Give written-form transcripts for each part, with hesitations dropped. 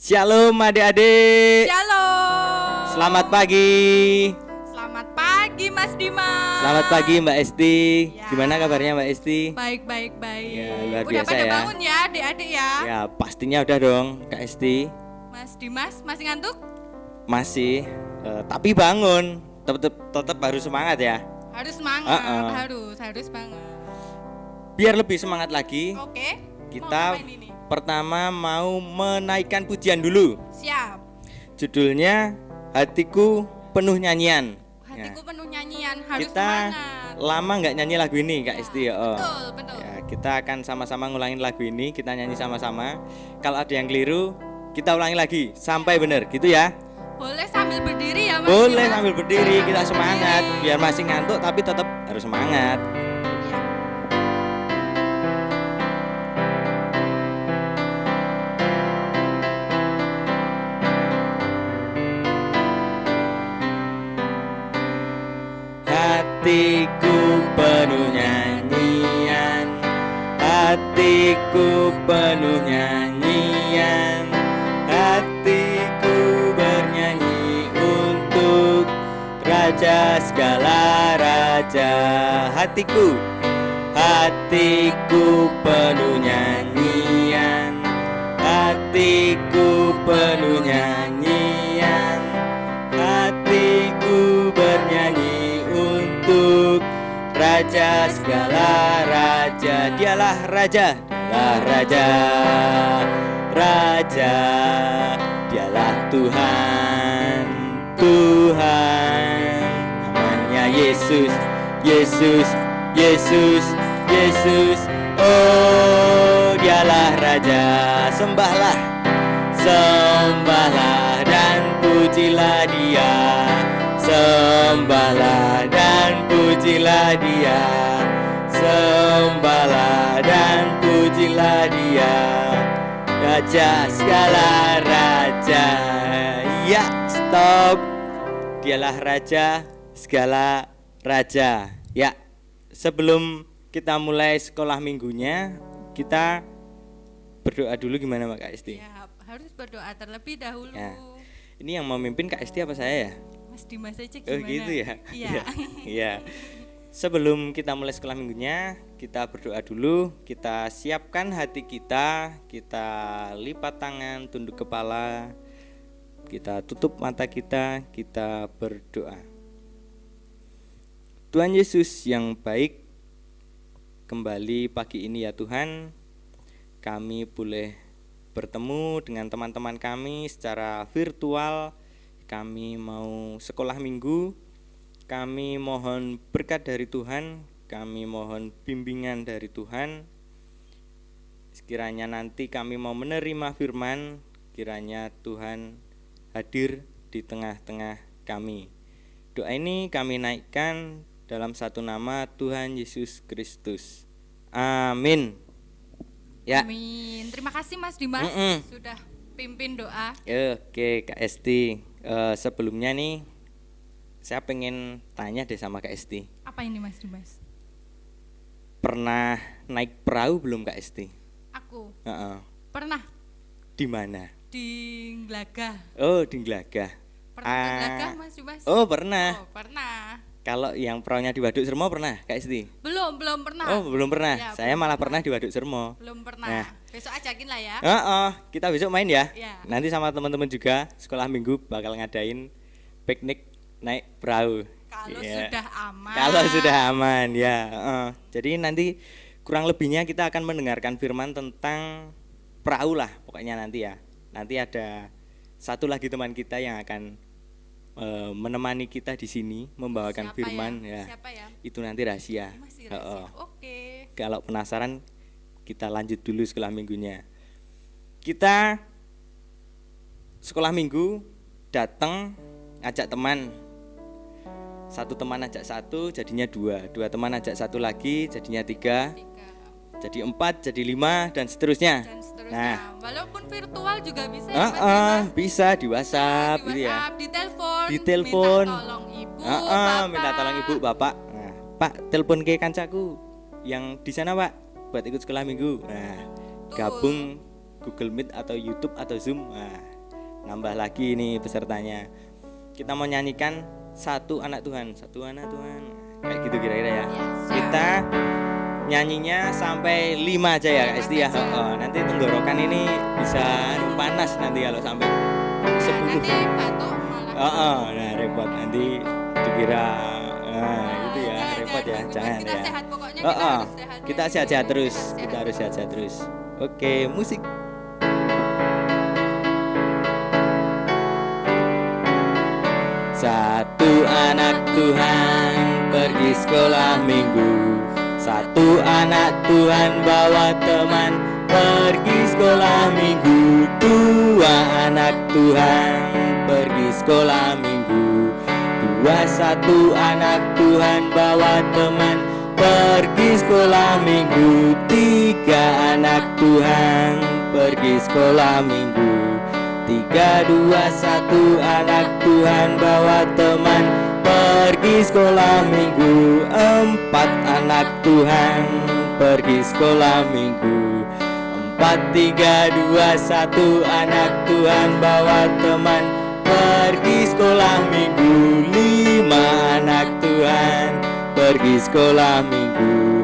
Shalom adik-adik. Shalom. Selamat pagi. Selamat pagi Mas Dimas. Selamat pagi Mbak Esti. Ya. Gimana kabarnya Mbak Esti? Baik. Ya, luar Udah biasa pada ya. bangun ya adik-adik ya. Ya pastinya udah dong Kak Esti. Mas Dimas masih ngantuk? Masih, tapi bangun. Tetap harus semangat ya. Harus semangat, Uh-uh. harus banget. Biar lebih semangat lagi, Oke. kita Mau ngapain ini? pertama mau menaikkan pujian dulu. Siap. Judulnya Hatiku Penuh Nyanyian. Hatiku Ya, penuh nyanyian, harus kita semangat. lama nggak nyanyi lagu ini Kak Esti ya. Betul. Ya, kita akan sama-sama ngulangin lagu ini, kita nyanyi sama-sama. Kalau ada yang keliru, kita ulangi lagi sampai benar, gitu ya. Boleh sambil berdiri ya Mas Boleh Dimas? sambil berdiri, kita semangat. Berdiri. Biar masih ngantuk tapi tetap harus semangat. Iya. Hatiku penuh nyanyian, hatiku penuh nyanyian, hatiku bernyanyi untuk Raja segala raja. Hatiku penuh nyanyian, hatiku penuh nyanyian, hatiku bernyanyi untuk Raja segala raja. Dialah Raja, dialah Raja, Raja. Dialah Tuhan, Tuhan. Namanya Yesus, Yesus, Yesus, Yesus. Oh, dialah Raja. Sembahlah, sembahlah dan pujilah Dia. Sembahlah dan pujilah Dia. Sembahlah dan pujilah Dia. Raja segala raja. Ya, stop. Dialah Raja segala raja. Ya, sebelum kita mulai sekolah minggunya, kita berdoa dulu gimana Kak Esti? Ya, harus berdoa terlebih dahulu. Ya. Ini yang memimpin Kak Esti apa saya ya? Mas Dimas aja Oh gimana? gitu ya? Iya. Iya. Sebelum kita mulai sekolah minggunya, kita berdoa dulu. Kita siapkan hati kita lipat tangan, tunduk kepala, kita tutup mata kita berdoa. Tuhan Yesus yang baik, kembali pagi ini ya Tuhan, kami boleh bertemu dengan teman-teman kami secara virtual. Kami mau sekolah minggu, kami mohon berkat dari Tuhan, kami mohon bimbingan dari Tuhan. Sekiranya nanti kami mau menerima firman, kiranya Tuhan hadir di tengah-tengah kami. Doa ini kami naikkan dalam satu nama Tuhan Yesus Kristus. Amin. Ya. Amin. Terima kasih Mas Dimas sudah pimpin doa. Oke Kak Esti. Sebelumnya nih saya pengen tanya deh sama Kak Esti. Apa ini Mas Dimas? Pernah naik perahu belum Kak Esti? Aku Heeh. pernah Di mana? di Glagah. Oh, di Glagah. Pernah ke Glagah Mas Dimas? Oh, pernah. Oh, pernah. Kalau yang perahunya di Waduk Sermo pernah Kak Esti? Belum pernah. Oh, belum pernah. Ya, Saya belum malah pernah di Waduk Sermo. Belum pernah. Nah. Besok ajakin lah ya. Kita besok main ya. Ya. Nanti sama teman-teman juga sekolah minggu bakal ngadain piknik naik perahu. Kalau Ya. sudah aman. Kalau sudah aman ya. Jadi nanti kurang lebihnya kita akan mendengarkan firman tentang perahu lah pokoknya nanti ya. Nanti ada satu lagi teman kita yang akan menemani kita di sini membawakan Siapa firman ya? ya. Siapa ya? Itu nanti rahasia. Masih rahasia. Oke. Kalau penasaran kita lanjut dulu sekolah minggunya. Kita sekolah minggu datang ajak teman. Satu teman ajak satu jadinya dua teman ajak satu lagi jadinya tiga, jadi 4, jadi 5 dan seterusnya. Dan seterusnya. Nah, Walaupun virtual juga bisa ya Mas Dimas? bisa di WhatsApp Di gitu ya. WhatsApp, di telepon. Minta tolong ibu, bapak. Minta tolong ibu, bapak. Nah, Pak, telepon ke kancaku yang di sana, Pak, buat ikut sekolah minggu. Nah, Tuh. gabung Google Meet atau YouTube atau Zoom. Nah, nambah lagi nih pesertanya. Kita mau nyanyikan satu anak Tuhan, satu anak Tuhan. Kayak gitu kira-kira ya. Kita nyanyinya sampai 5 aja ya Kak Esti ya. Nanti tenggorokan ini bisa panas nanti kalau sampai 10. Nanti batuk malah. Nah repot nanti dikira itu ya, repot ya. Jangan kita ya. Sehat pokoknya kita harus sehat. Kita sehat-sehat terus. Kita harus sehat-sehat terus. Oke, musik. Satu anak Tuhan pergi sekolah minggu. Satu anak Tuhan bawa teman pergi sekolah minggu. Dua anak Tuhan pergi sekolah minggu. Satu anak Tuhan bawa teman pergi sekolah minggu. Tiga anak Tuhan pergi sekolah minggu. 3, 2, 1 anak Tuhan bawa teman pergi sekolah minggu. 4 anak Tuhan pergi sekolah minggu. 4, 3, 2, 1 anak Tuhan bawa teman pergi sekolah minggu. 5 anak Tuhan pergi sekolah minggu.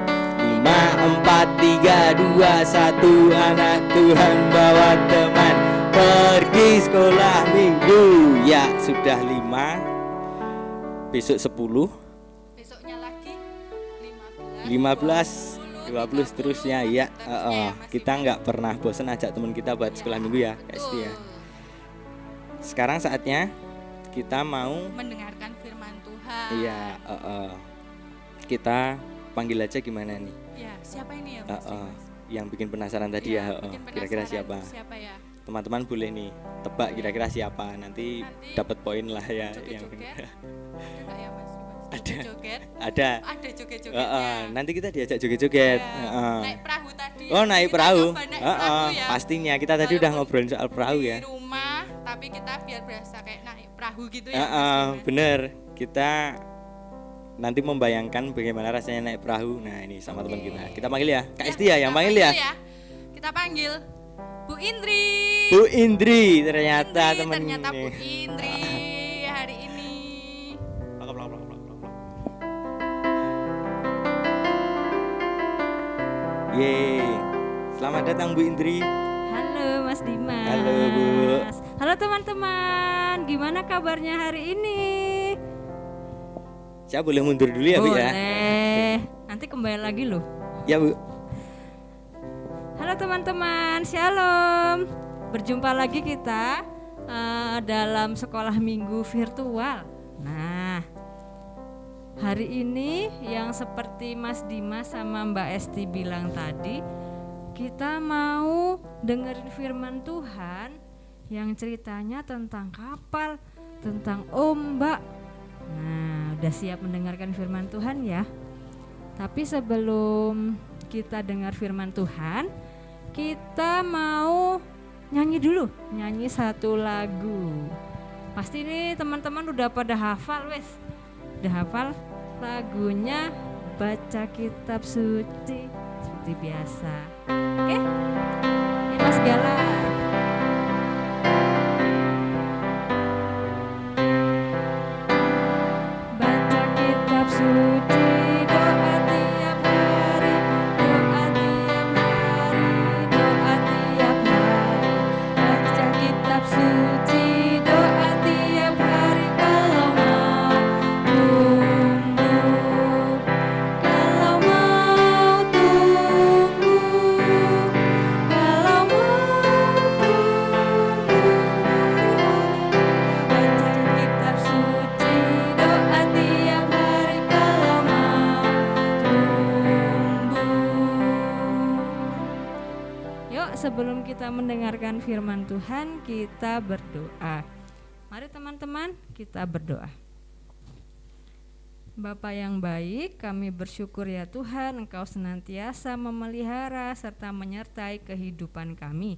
5, 4, 3, 2, 1 anak Tuhan bawa teman pergi sekolah minggu. Ya sudah 5. Besok 10. Besoknya lagi 15, 20 seterusnya ya. Kita nggak pernah bosan ajak teman kita buat sekolah minggu ya Kak Esti ya. Sekarang saatnya kita mau mendengarkan firman Tuhan. Iya. Kita panggil aja gimana nih? Ya, siapa ini ya Mas? Yang bikin penasaran tadi ya. Kira-kira siapa? Siapa ya? Teman-teman boleh nih tebak kira-kira siapa, nanti dapat poin lah ya. Joget-joget. Ada nggak ya Mas? Ada. Joget. Ada Joget-jogetnya. nanti kita diajak joget-joget. Naik perahu tadi. Naik perahu. Naik perahu ya. Pastinya kita tadi udah ngobrolin soal perahu ya. Di rumah, tapi kita biar berasa kayak naik perahu gitu ya. Bener. Kita nanti membayangkan bagaimana rasanya naik perahu. Nah ini sama teman kita. Kita panggil ya Kak Esti ya, yang panggil ya. Kita panggil Bu Indri. Bu Indri ternyata temen Ternyata ini. Bu Indri hari ini. Yeay. Selamat datang Bu Indri. Halo Mas Dimas. Halo Bu. Halo teman-teman, gimana kabarnya hari ini? Saya boleh mundur dulu ya Bu ya? Boleh. Nanti kembali lagi loh. Ya Bu. Halo teman-teman, shalom. Berjumpa lagi kita dalam sekolah minggu virtual. Nah, hari ini yang seperti Mas Dimas sama Mbak Esti bilang tadi, kita mau dengerin firman Tuhan yang ceritanya tentang kapal, tentang ombak. Nah, udah siap mendengarkan firman Tuhan ya? Tapi sebelum kita dengar firman Tuhan, kita mau nyanyi dulu, nyanyi satu lagu. Pasti ini teman-teman udah pada hafal wes. Udah hafal lagunya Baca Kitab Suci seperti biasa. Oke? Ini Mas Gala. Baca kitab suci, doa tiap hari, doa tiap hari, doa tiap hari. Baca kitab suci, doa tiap hari kalau mau tumbuh, kalau mau tumbuh, kalau mau tumbuh. Baca kitab suci, doa tiap hari kalau mau tumbuh. Yuk, sebelum kita mendengarkan firman Tuhan, kita berdoa. Mari teman-teman, kita berdoa. Bapa yang baik, kami bersyukur ya Tuhan, Engkau senantiasa memelihara serta menyertai kehidupan kami.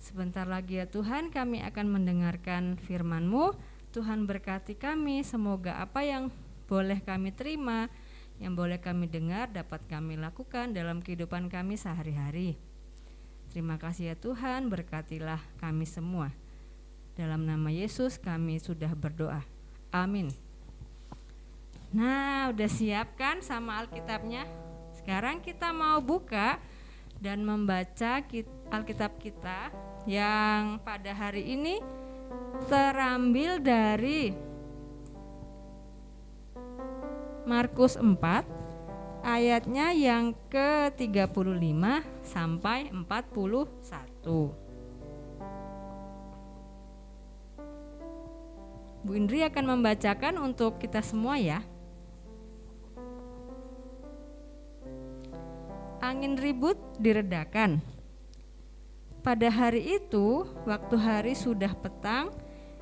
Sebentar lagi ya Tuhan, kami akan mendengarkan firman-Mu. Tuhan berkati kami, semoga apa yang boleh kami terima, yang boleh kami dengar, dapat kami lakukan dalam kehidupan kami sehari-hari. Terima kasih ya Tuhan, berkatilah kami semua. Dalam nama Yesus kami sudah berdoa. Amin. Nah, udah siap kan sama Alkitabnya? Sekarang kita mau buka dan membaca Alkitab kita yang pada hari ini terambil dari Markus 4 ayatnya yang ke-35 sampai 41. Bu Indri akan membacakan untuk kita semua ya. Angin ribut diredakan. Pada hari itu, waktu hari sudah petang,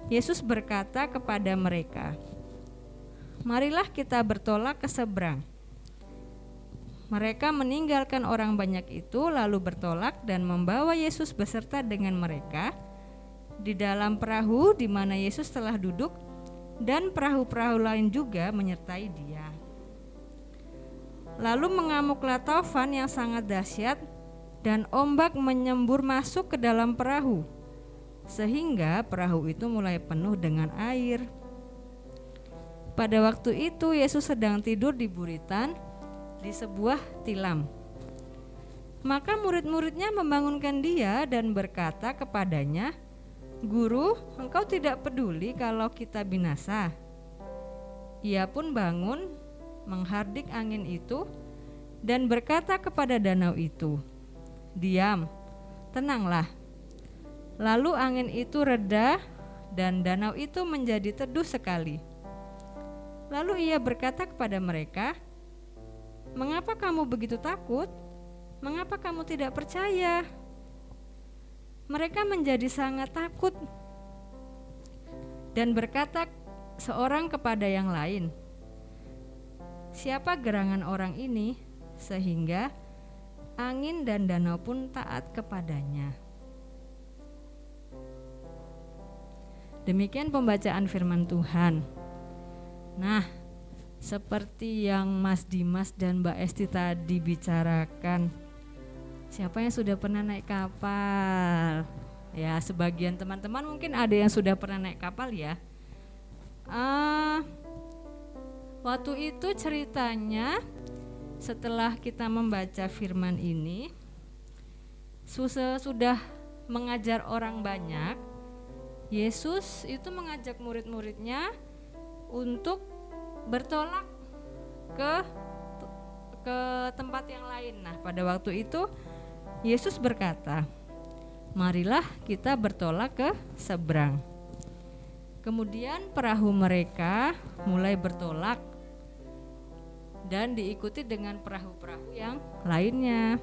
Yesus berkata kepada mereka, "Marilah kita bertolak ke seberang." Mereka meninggalkan orang banyak itu lalu bertolak dan membawa Yesus beserta dengan mereka di dalam perahu di mana Yesus telah duduk, dan perahu-perahu lain juga menyertai Dia. Lalu mengamuklah taufan yang sangat dahsyat dan ombak menyembur masuk ke dalam perahu sehingga perahu itu mulai penuh dengan air. Pada waktu itu Yesus sedang tidur di buritan di sebuah tilam. Maka murid-muridnya membangunkan Dia dan berkata kepadanya, "Guru, engkau tidak peduli kalau kita binasa?" Ia pun bangun, menghardik angin itu, dan berkata kepada danau itu, "Diam, tenanglah." Lalu angin itu reda, dan danau itu menjadi teduh sekali. Lalu ia berkata kepada mereka, "Mengapa kamu begitu takut? Mengapa kamu tidak percaya?" Mereka menjadi sangat takut dan berkata seorang kepada yang lain, "Siapa gerangan orang ini sehingga angin dan danau pun taat kepadanya?" Demikian pembacaan firman Tuhan. Nah, seperti yang Mas Dimas dan Mbak Esti tadi bicarakan, siapa yang sudah pernah naik kapal? Ya, sebagian teman-teman mungkin ada yang sudah pernah naik kapal ya. Waktu itu ceritanya setelah kita membaca firman ini, sudah mengajar orang banyak, Yesus itu mengajak murid-muridnya untuk bertolak ke tempat yang lain. Nah, pada waktu itu Yesus berkata, "Marilah kita bertolak ke seberang." Kemudian perahu mereka mulai bertolak dan diikuti dengan perahu-perahu yang lainnya.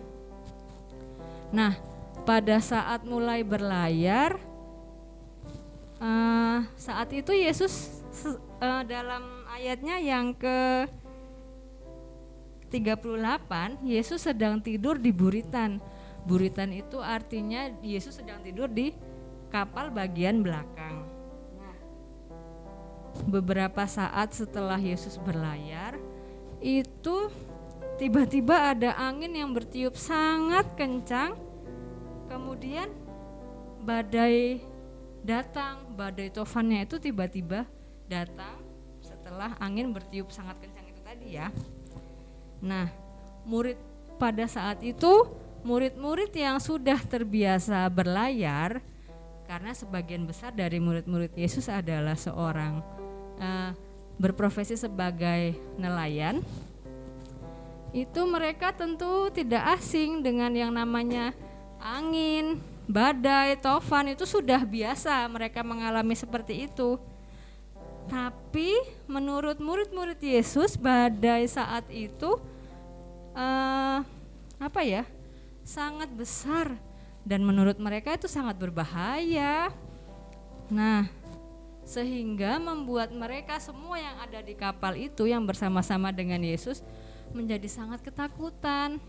Nah, pada saat mulai berlayar, saat itu Yesus dalam ayatnya yang ke 38, Yesus sedang tidur di buritan. Buritan itu artinya Yesus sedang tidur di kapal bagian belakang. Nah, beberapa saat setelah Yesus berlayar, itu tiba-tiba ada angin yang bertiup sangat kencang. Kemudian badai datang, badai tofannya itu tiba-tiba datang setelah angin bertiup sangat kencang itu tadi ya. Nah, pada saat itu murid-murid yang sudah terbiasa berlayar, karena sebagian besar dari murid-murid Yesus adalah seorang berprofesi sebagai nelayan, itu mereka tentu tidak asing dengan yang namanya angin, badai, tofan. Itu sudah biasa mereka mengalami seperti itu. Tapi menurut murid-murid Yesus, badai saat itu sangat besar, dan menurut mereka itu sangat berbahaya. Nah, sehingga membuat mereka semua yang ada di kapal itu yang bersama-sama dengan Yesus menjadi sangat ketakutan.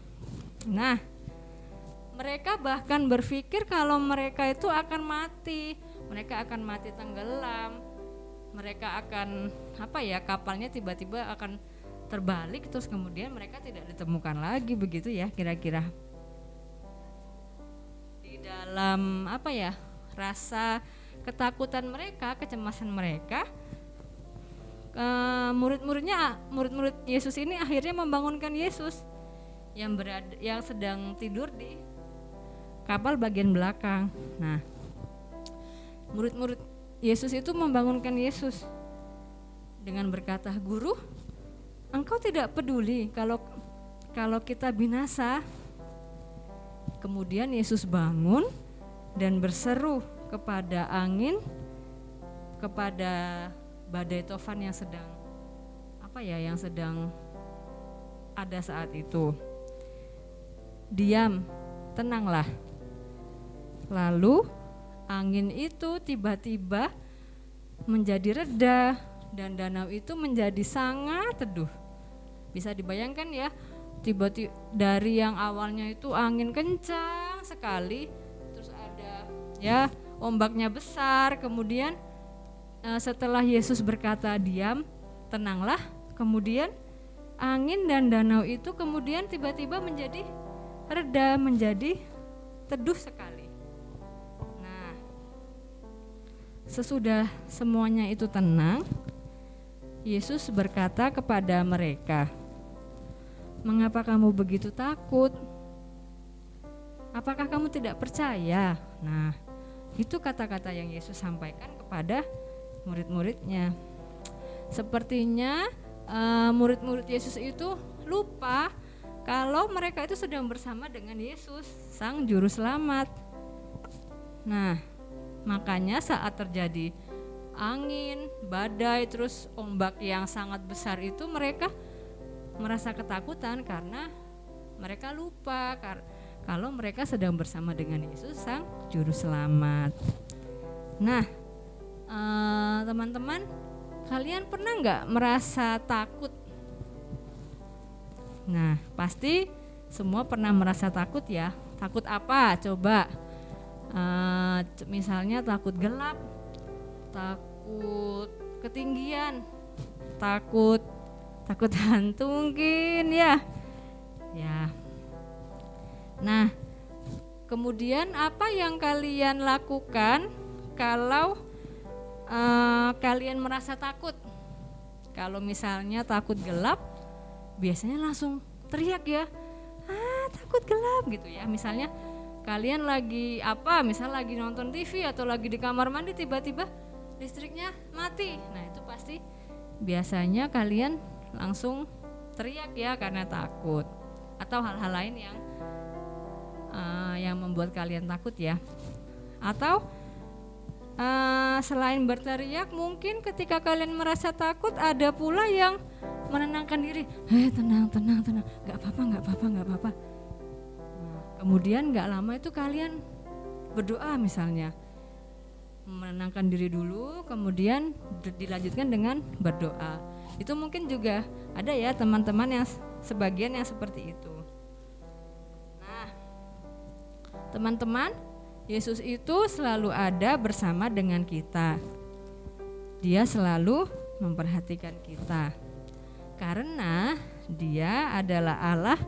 Nah, mereka bahkan berpikir kalau mereka itu akan mati, mereka akan mati tenggelam, mereka akan kapalnya tiba-tiba akan terbalik, terus kemudian mereka tidak ditemukan lagi, begitu ya kira-kira. Di dalam rasa ketakutan mereka, kecemasan mereka, murid Yesus ini akhirnya membangunkan Yesus yang sedang tidur di kapal bagian belakang. Nah, murid-murid Yesus itu membangunkan Yesus dengan berkata, "Guru, Engkau tidak peduli kalau kita binasa." Kemudian Yesus bangun dan berseru kepada angin, kepada badai tofan yang sedang ada saat itu. "Diam, tenanglah." Lalu angin itu tiba-tiba menjadi reda dan danau itu menjadi sangat teduh. Bisa dibayangkan ya, tiba-tiba dari yang awalnya itu angin kencang sekali, terus ada ya ombaknya besar, kemudian setelah Yesus berkata diam, tenanglah, kemudian angin dan danau itu kemudian tiba-tiba menjadi reda, menjadi teduh sekali. Nah, sesudah semuanya itu tenang, Yesus berkata kepada mereka, "Mengapa kamu begitu takut? Apakah kamu tidak percaya?" Nah, itu kata-kata yang Yesus sampaikan kepada murid-muridnya. Sepertinya murid-murid Yesus itu lupa kalau mereka itu sedang bersama dengan Yesus, Sang Juru Selamat. Nah, makanya saat terjadi angin, badai, terus ombak yang sangat besar itu mereka merasa ketakutan karena mereka lupa kalau mereka sedang bersama dengan Yesus, Sang Juru Selamat. Nah, teman-teman, kalian pernah nggak merasa takut? Nah, pasti semua pernah merasa takut ya. Takut apa? Coba. Misalnya takut gelap, takut ketinggian, takut hantu mungkin ya. Ya. Nah, kemudian apa yang kalian lakukan kalau kalian merasa takut? Kalau misalnya takut gelap, biasanya langsung teriak ya, takut gelap gitu ya. Misalnya kalian lagi lagi nonton TV atau lagi di kamar mandi, tiba-tiba listriknya mati. Nah, itu pasti biasanya kalian langsung teriak ya karena takut, atau hal-hal lain yang membuat kalian takut ya. Atau selain berteriak, mungkin ketika kalian merasa takut ada pula yang menenangkan diri. Tenang, nggak apa-apa. Nah, kemudian nggak lama itu kalian berdoa misalnya, menenangkan diri dulu, kemudian dilanjutkan dengan berdoa. Itu mungkin juga ada ya teman-teman yang sebagian yang seperti itu. Nah, teman-teman, Yesus itu selalu ada bersama dengan kita. Dia selalu memperhatikan kita. Karena Dia adalah Allah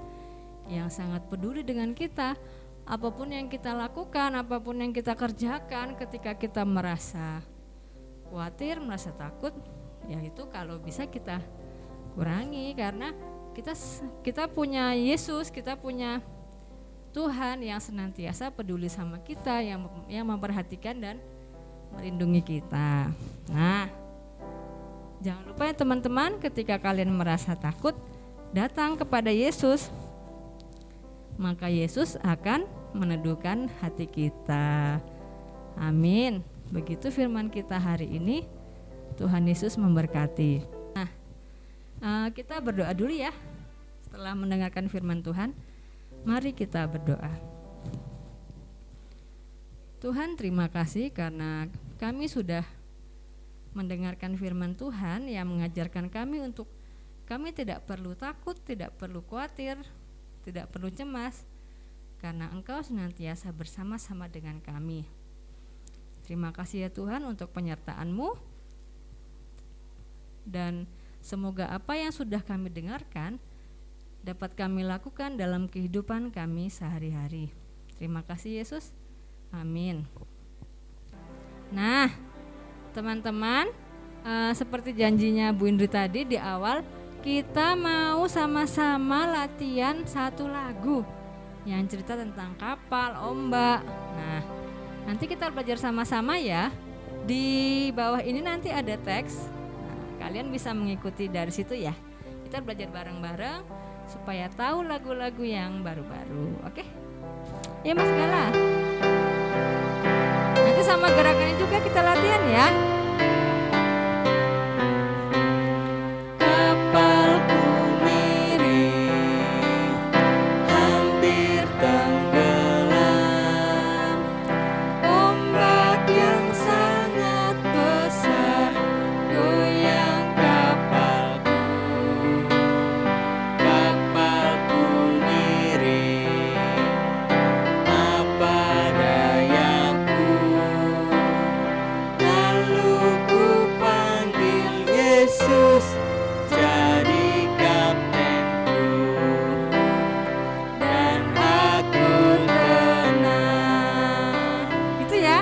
yang sangat peduli dengan kita. Apapun yang kita lakukan, apapun yang kita kerjakan, ketika kita merasa khawatir, merasa takut, ya itu kalau bisa kita kurangi, karena kita punya Yesus, kita punya Tuhan yang senantiasa peduli sama kita, yang memperhatikan dan melindungi kita. Nah, jangan lupa ya teman-teman, ketika kalian merasa takut, datang kepada Yesus, maka Yesus akan meneduhkan hati kita. Amin. Begitu firman kita hari ini. Tuhan Yesus memberkati. Nah, kita berdoa dulu ya. Setelah mendengarkan firman Tuhan, mari kita berdoa. Tuhan, terima kasih karena kami sudah mendengarkan firman Tuhan yang mengajarkan kami untuk kami tidak perlu takut, tidak perlu khawatir, tidak perlu cemas, karena Engkau senantiasa bersama-sama dengan kami. Terima kasih ya Tuhan untuk penyertaan-Mu, dan semoga apa yang sudah kami dengarkan dapat kami lakukan dalam kehidupan kami sehari-hari. Terima kasih Yesus. Amin. Nah, teman-teman, seperti janjinya Bu Indri tadi di awal, kita mau sama-sama latihan satu lagu yang cerita tentang kapal, ombak. Nah, nanti kita belajar sama-sama ya. Di bawah ini nanti ada teks. Nah, kalian bisa mengikuti dari situ ya. Kita belajar bareng-bareng supaya tahu lagu-lagu yang baru-baru. Oke? Ya Mas Gala. Nanti sama gerakannya juga kita latihan ya. Kapalku miring, hampir tenggelam. Ombak yang sangat besar goyang kapalku. Kapalku miring, apa dayaku. Lalu ku panggil Yesus jadi kaptenku, dan aku tenang. Gitu ya.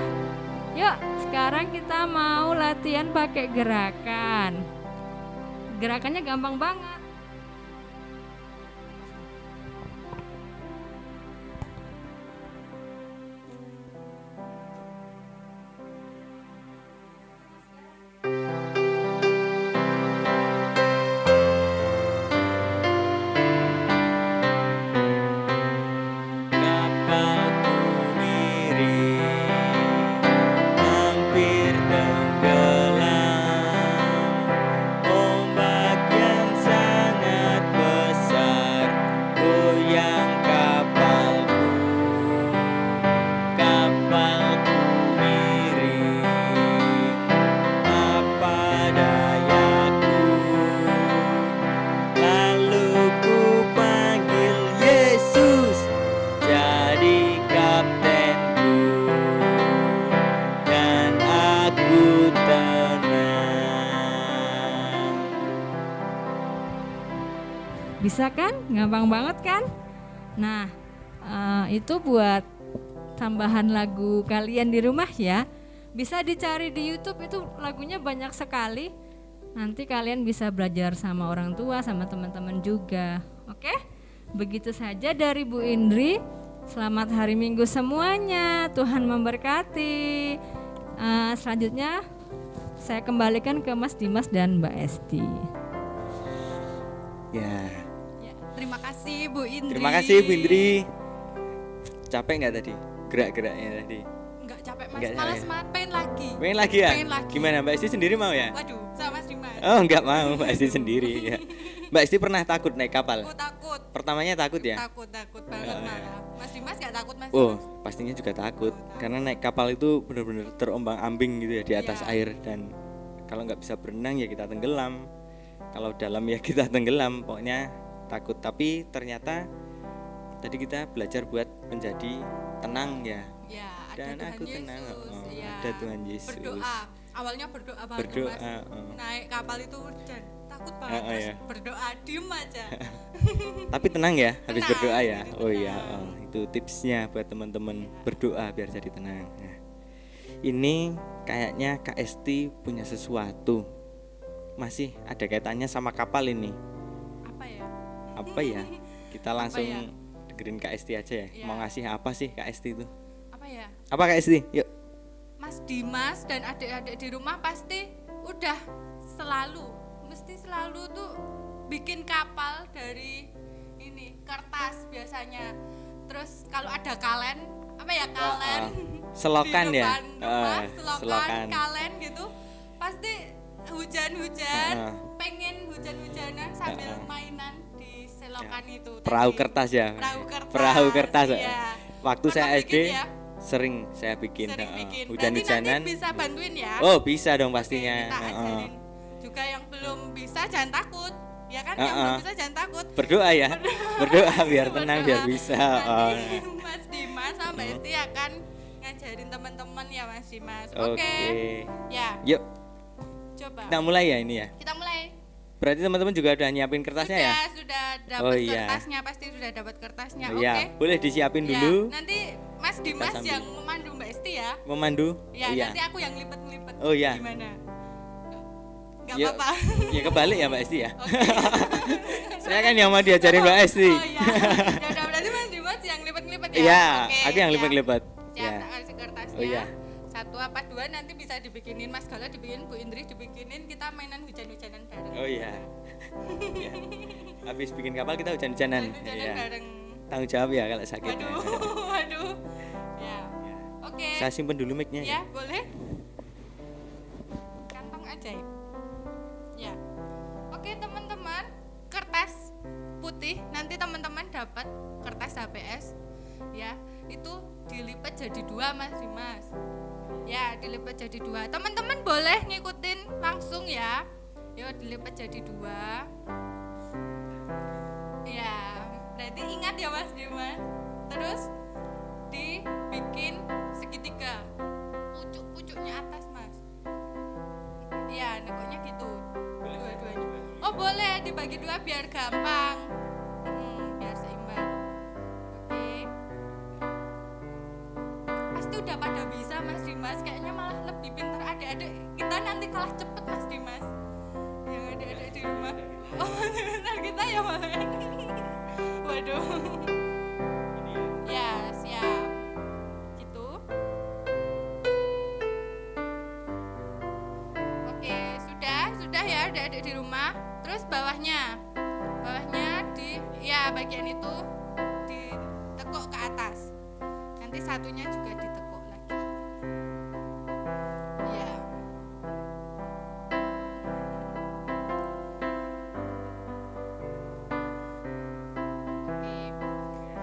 Yuk, sekarang kita mau latihan pakai gerakan. Gerakannya gampang banget. Kapalku miring, hampir tenggelam. Ombak yang sangat besar goyang kapalku. Kapalku miring, apa dayaku. Lalu ku panggil Yesus jadi kaptenku, dan aku tenang. Bisa kan? Gampang banget kan? Nah, itu buat tambahan lagu kalian di rumah ya. Bisa dicari di YouTube, itu lagunya banyak sekali. Nanti kalian bisa belajar sama orang tua, sama teman-teman juga. Oke? Begitu saja dari Bu Indri. Selamat hari Minggu semuanya. Tuhan memberkati. Selanjutnya saya kembalikan ke Mas Dimas dan Mbak Esti. Ya, Ya, terima kasih Bu Indri. terima kasih Bu Indri. Capek nggak tadi gerak-geraknya tadi? Enggak capek Mas, Nggak malas capek. semangat, pengen lagi. Pengen lagi ya? Pengen lagi. Gimana Mbak Esti sendiri mau ya? Waduh, sama Mas Dimas. Oh nggak mau, Mbak Esti sendiri ya. Mbak Esti pernah takut naik kapal? Aku takut. Pertamanya takut ya? Takut banget Oh, malah. iya. Mas Dimas gak takut Mas? Oh, Dimas? pastinya juga takut. Karena naik kapal itu benar-benar terombang-ambing gitu ya di atas Iya. air, dan kalau nggak bisa berenang ya kita tenggelam. Kalau dalam ya kita tenggelam. Pokoknya takut. Tapi ternyata tadi kita belajar buat menjadi tenang ya. Ya, ada Dan Tuhan aku Yesus. tenang. Oh, Ya. ada Tuhan Yesus. Berdoa. Awalnya berdoa banget Berdoa, Mas. oh. Naik kapal itu dan takut banget Oh, Mas. iya. Berdoa diem aja. Tapi tenang ya habis Tenang, berdoa ya. jadi Oh iya, tenang. oh, itu tipsnya buat teman-teman berdoa biar jadi tenang. Nah, ini kayaknya Kak Esti punya sesuatu. Masih ada kaitannya sama kapal ini. Apa ya? Apa ya? Kita langsung ya? dengerin Kak Esti aja ya. Iya. Mau ngasih apa sih Kak Esti itu? Apa ya? Apa Kak Esti? Yuk. Mas Dimas dan adik-adik di rumah pasti udah mesti selalu tuh bikin kapal dari ini kertas biasanya. Terus kalau ada kalen, apa ya kalen? Selokan di ya? depan rumah, Selokan. selokan, kalen gitu. Pasti hujan-hujan, Ah. pengen hujan-hujanan sambil mainan di selokan itu. Perahu tadi. kertas ya? Perahu kertas. ya? Iya. Waktu Pernah saya bikin SD ya? sering saya bikin. Sering heeh. bikin. Hujan-hujanan. Berarti nanti bisa bantuin ya. Oh bisa dong Oke, pastinya. kita Heeh. ajarin. Juga yang belum bisa jangan takut. Ya kan, yang Heeh. belum bisa jangan takut. Berdoa ya, berdoa biar tenang Berdoa. biar bisa. Oh. Nanti Mas Dimas sama Mbak Esti akan ngajarin teman-teman ya Mas Dimas. Oke. Oke. Ya, Yuk coba. kita mulai ya ini ya. Kita mulai. Berarti teman-teman juga udah nyiapin kertasnya ya? Sudah dapat Oh, iya. kertasnya, pasti sudah dapat kertasnya. Oh, iya, Oke. boleh disiapin Ya, dulu. nanti Mas Dimas sambil. yang memandu Mbak Esti ya. memandu. Ya, Oh iya. nanti aku yang lipet-lipet. Oh, iya. Gimana? Gak Ya, apa-apa. ya kebalik ya Mbak Esti ya. Oke. Saya kan yang mau diajarin Mbak Esti. Oh iya. Ya udah berarti Mas Dimas yang lipet-lipet ya. Iya, Oke, aku yang siap. lipet-lipet. Siap, Ya. tak kasih kertasnya. Oh iya. 1 apa 2 nanti bisa dibikinin Mas Gala, dibikinin Bu Indri, dibikinin kita mainan hujan-hujanan bareng. Oh iya. Ya. Habis bikin kapal kita hujan-hujanan. Hujan-hujanan Iya. bareng. Tanggung jawab ya kalau sakit. Waduh, waduh. Ya. Oke. Saya simpen dulu mic-nya ya. Ya, boleh. Kantong ajaib. Ya. Oke, teman-teman, kertas putih nanti teman-teman dapat kertas HPS ya. Itu dilipat jadi 2 Mas Dimas. Ya, dilipat jadi 2. Teman-teman boleh ngikutin langsung ya. Yuk dilipat jadi 2. Ya, berarti ingat ya Mas Dimas. Terus dibikin segitiga. Pucuk-pucuknya atas Mas. Ya, nekuknya gitu. Dua-duanya. Oh, boleh dibagi 2 biar gampang. Biar seimbang. Oke. Pasti udah pada bisa Mas Dimas. Kayaknya malah lebih pintar adik-adik. Kita nanti kalah cepet Mas Dimas. Yang adik-adik di rumah. Oh, bentar kita ya malah. Waduh. Ya, siap. Gitu. Oke, sudah ya adik-adik di rumah. Terus bawahnya ya bagian itu ditekuk ke atas. Nanti satunya juga ditekuk lagi. Ya. Oke.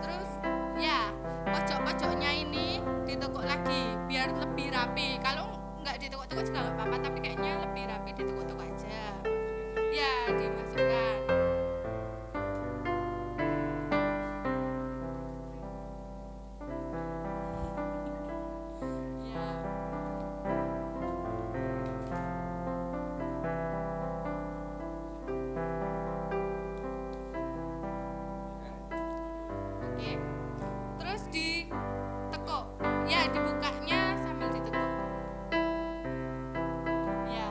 Terus ya pojok-pojoknya ini ditekuk lagi biar lebih rapi. Kalau nggak ditekuk-tekuk juga nggak apa-apa, tapi kayaknya lebih rapi ditekuk-tekuk aja. Ya, dimasukkan. Ya. Oke. Terus ditekuk. Ya, dibukanya sambil ditekuk. Ya.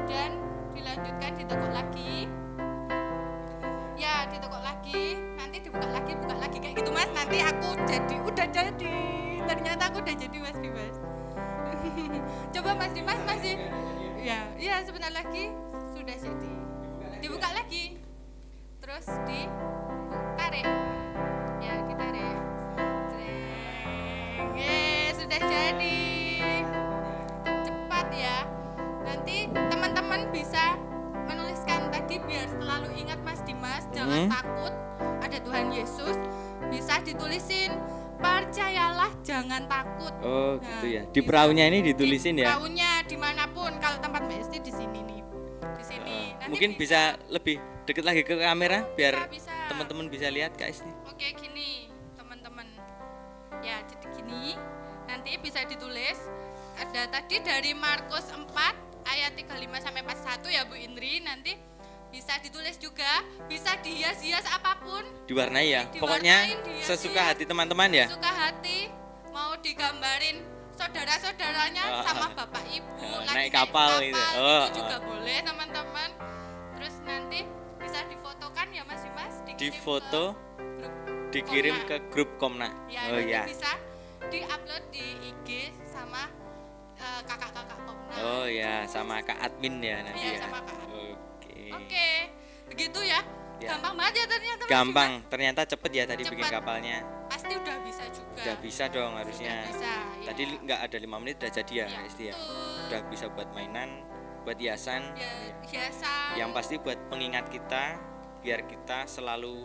Dan dilanjutkan ditekuk lagi. Ya, ditekuk lagi. Nanti dibuka lagi kayak gitu Mas. Nanti aku udah jadi. Ternyata aku udah jadi Mas Dimas. Coba Mas Dimas masih. Ya, sebentar lagi sudah jadi. Dibuka lagi. Terus ditarik. Ya, ditarik. Jreng. Sudah jadi. Cepat ya. Nanti teman-teman bisa menuliskan tadi biar selalu ingat Mas Dimas, jangan takut, ada Tuhan Yesus. Bisa ditulisin, percayalah, jangan takut. Oh, Nah, gitu ya. Di perahunya ini ditulisin di ya. perahunya dimanapun. Kalau tempat Mbak Esti di sini nih, di sini. Nanti Mungkin bisa lebih deket lagi ke kamera biar bisa. teman-teman bisa lihat Kak Esti. Oke, gini teman-teman. Ya, jadi gini. Nanti bisa ditulis. Ada tadi dari Markus 4 ayat 35 sampai 41 ya Bu Indri. Nanti bisa ditulis juga, bisa dihias-hias apapun. Diwarnai ya. Diwarnain, Pokoknya dihias-hias. sesuka hati teman-teman ya. Suka hati, mau digambarin saudara-saudaranya sama bapak ibu lagi naik kapal gitu. itu juga boleh teman-teman. Terus nanti bisa difotokan ya Mas Dimas, Difoto, ke grup dikirim Komna. ke grup Komna. Ya, Oh nanti ya. bisa diupload di IG sama kakak-kakak Komna. Oh ya, sama Kak Admin ya nanti Iya, ya. sama Kak Admin. Oke. Oke, begitu ya. Ya. Gampang banget ya ternyata Mas Gampang, ternyata cepet ya tadi bikin Cepet. kapalnya. Dimas. Pasti udah bisa juga. Udah bisa dong harusnya. Sudah bisa, ya. Tadi nggak ada 5 menit udah jadi ya, Ya, Kak Esti ya. betul. Udah bisa buat mainan, buat hiasan. Ya, hiasan. Yang pasti buat pengingat kita biar kita selalu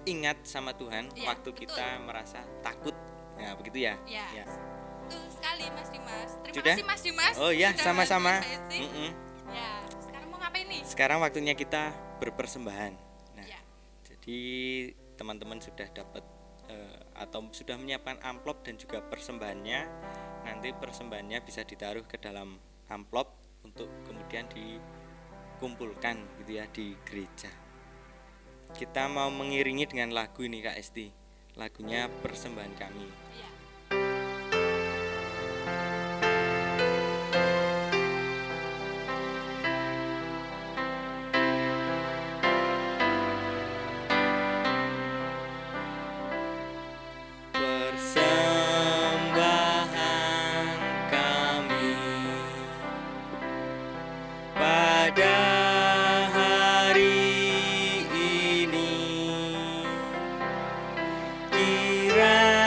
ingat sama Tuhan Iya, waktu betul. kita merasa takut. Nah, begitu ya. Ya. Ya. Betul sekali Mas Dimas. Terima Sudah? kasih Mas Dimas. Oh ya, sudah sama-sama. bantuin saya sih. Mm-mm. Ya, sekarang mau ngapain nih? Sekarang waktunya kita berpersembahan. Nah, Ya. jadi teman-teman sudah dapat atau sudah menyiapkan amplop dan juga persembahannya. Nanti persembahannya bisa ditaruh ke dalam amplop untuk kemudian dikumpulkan gitu ya di gereja. Kita mau mengiringi dengan lagu ini Kak Esti. Lagunya Persembahan Kami. Ya. pada hari ini. Kiranya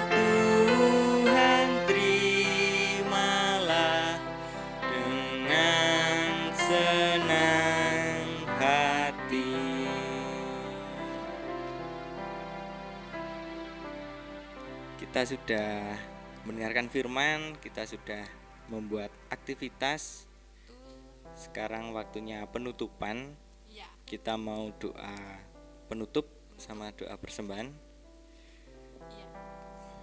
Tuhan terimalah dengan senang hati. Kita sudah mendengarkan firman, kita sudah membuat aktivitas. Sekarang waktunya penutupan. Iya. Kita mau doa penutup sama doa persembahan. Iya.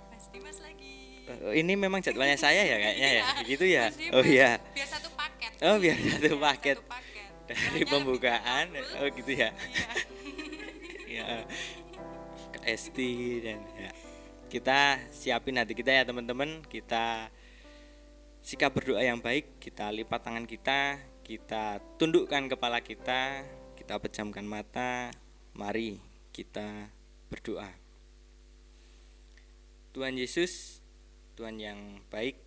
Mas Dimas lagi. Ini memang jadwalnya saya ya kayaknya ya, gitu ya. Mas Dimas, Oh iya. Biar satu paket. Oh biar satu Biar paket satu paket. dari Soalnya pembukaan. lebih kabul. Oh gitu ya. Iya. Ya. KST dan ya. Kita siapin hati kita ya teman-teman. Kita sikap berdoa yang baik. Kita lipat tangan kita tundukkan kepala kita pejamkan mata. Mari kita berdoa. Tuhan Yesus, Tuhan yang baik,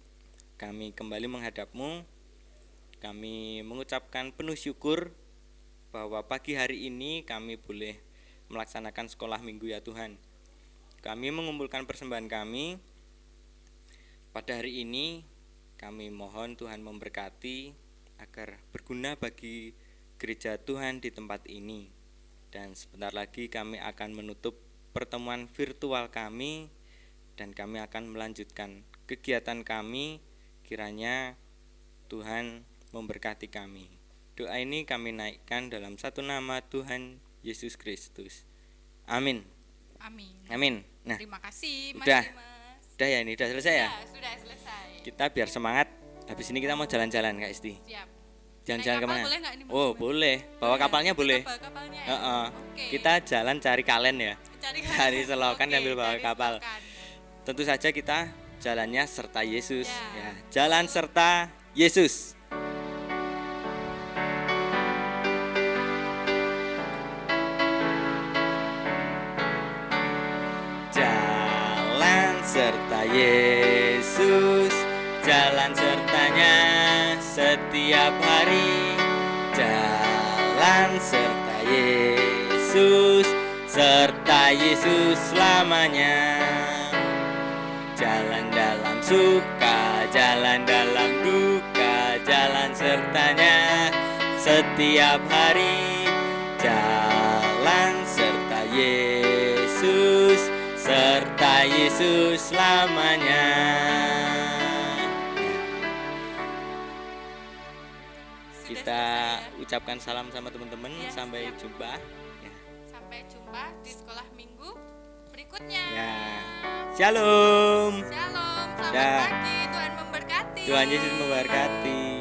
kami kembali menghadap-Mu. Kami mengucapkan penuh syukur bahwa pagi hari ini kami boleh melaksanakan sekolah minggu ya Tuhan. Kami mengumpulkan persembahan kami pada hari ini. Kami mohon Tuhan memberkati agar berguna bagi gereja Tuhan di tempat ini. Dan sebentar lagi kami akan menutup pertemuan virtual kami dan kami akan melanjutkan kegiatan kami. Kiranya Tuhan memberkati kami. Doa ini kami naikkan dalam satu nama Tuhan Yesus Kristus. Amin. Amin. Amin. Nah, Terima kasih Mas udah. Dimas. Udah ya, ini udah selesai ya? Sudah selesai. Kita biar semangat. Habis ini kita mau jalan-jalan Kak Isti. Siap. Jalan-jalan Naik kapal kemana? boleh nggak ini, Mas Oh Dimas? boleh. Bawa kapalnya boleh. Kita bawa kapalnya ya? Heeh. Oke. Kita jalan cari kalen ya. Cari selokan Oke, sambil bawa cari kapal. selokan. Tentu saja kita jalannya serta Yesus. Ya. Ya, jalan serta Yesus. Jalan serta Yesus, jalan sertanya setiap hari. Jalan serta Yesus, serta Yesus selamanya. Jalan dalam suka, jalan dalam duka, jalan sertanya setiap hari. Jalan serta Yesus, serta Yesus selamanya. Kita ucapkan salam sama teman-teman. Ya, Sampai siap. jumpa. Ya. Sampai jumpa di sekolah minggu berikutnya. Ya. Shalom. Shalom, selamat Dah. pagi, Tuhan memberkati. Tuhan Yesus memberkati.